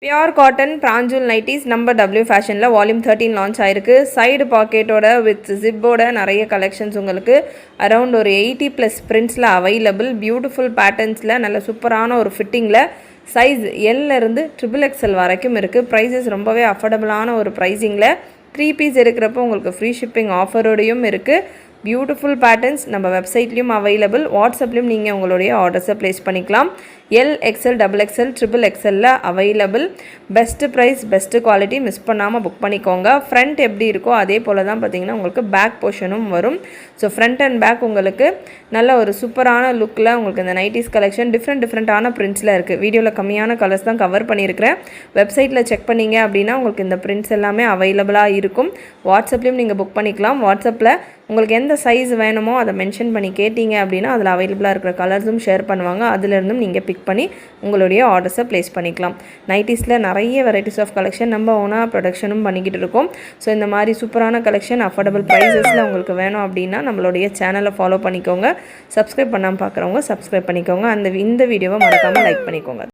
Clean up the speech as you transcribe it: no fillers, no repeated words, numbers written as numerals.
Pure cotton பிராஞ்சூல் nighties number W ஃபேஷனில் volume 13 launch ஆயிருக்கு. சைடு பாக்கெட்டோட வித் ஜிப்போட நிறைய கலெக்ஷன்ஸ் உங்களுக்கு அரௌண்ட் ஒரு 80+ பிரிண்ட்ஸில் அவைலபிள். பியூட்டிஃபுல் பேட்டர்ன்ஸில் நல்ல சூப்பரான ஒரு ஃபிட்டிங்கில் சைஸ் Lலேருந்து XXL வரைக்கும் இருக்குது. ப்ரைஸஸ் ரொம்பவே அஃபோர்டபுளான ஒரு ப்ரைஸிங்கில் 3 பீஸ் எடுக்கிறப்போ உங்களுக்கு ஃப்ரீ ஷிப்பிங் ஆஃபரோடையும் இருக்குது. பியூட்டிஃபுல் பேட்டர்ன்ஸ் நம்ம வெப்சைட்லேயும் அவைலபிள். வாட்ஸ்அப்லேயும் நீங்கள் உங்களுடைய ஆர்டர்ஸை ப்ளேஸ் பண்ணிக்கலாம். L, XL, XXL, XXL available. Best price, best quality, miss பண்ணாமல் புக் பண்ணிக்கோங்க. ஃப்ரண்ட் எப்படி இருக்கோ அதே போல் தான் பார்த்தீங்கன்னா உங்களுக்கு பேக் போர்ஷனும் வரும். ஸோ ஃப்ரண்ட் அண்ட் பேக் உங்களுக்கு நல்ல ஒரு சூப்பரான லுக்கில் உங்களுக்கு இந்த நைட்டிஸ் கலெக்ஷன் டிஃப்ரெண்ட்டான பிரிண்ட்ஸில் இருக்குது. வீடியோவில் கம்மியான கலர்ஸ் தான் கவர் பண்ணியிருக்கிறேன். வெப்சைட்டில் செக் பண்ணிங்க அப்படின்னா உங்களுக்கு இந்த பிரிண்ட்ஸ் எல்லாமே அவைலபிளாக இருக்கும். வாட்ஸ்அப்லேயும் நீங்கள் புக் பண்ணிக்கலாம். வாட்ஸ்அப்பில் உங்களுக்கு எந்த சைஸ் வேணுமோ அதை மென்ஷன் பண்ணி கேட்டிங்க அப்படின்னா அதில் அவைலபிளாக இருக்கிற கலர்ஸும் ஷேர் பண்ணுவாங்க. அதிலிருந்தும் நீங்கள் பிக் பண்ணி உங்களுடைய ஆர்டர்ஸை ப்ளேஸ் பண்ணிக்கலாம். நைட்டிஸில் நிறைய வெரைட்டிஸ் ஆஃப் கலெக்ஷன் நம்ம ஓனாக ப்ரொடக்ஷனும் பண்ணிக்கிட்டு இருக்கோம். ஸோ இந்த மாதிரி சூப்பரான கலெக்ஷன் அஃபோர்டபுள் ப்ரைஸஸில் உங்களுக்கு வேணும் அப்படின்னா நம்மளுடைய சேனலை ஃபாலோ பண்ணிக்கோங்க. சப்ஸ்கிரைப் பண்ணாமல் பார்க்குறவங்க சப்ஸ்கிரைப் பண்ணிக்கோங்க. இந்த வீடியோவை மறக்காமல் லைக் பண்ணிக்கோங்க.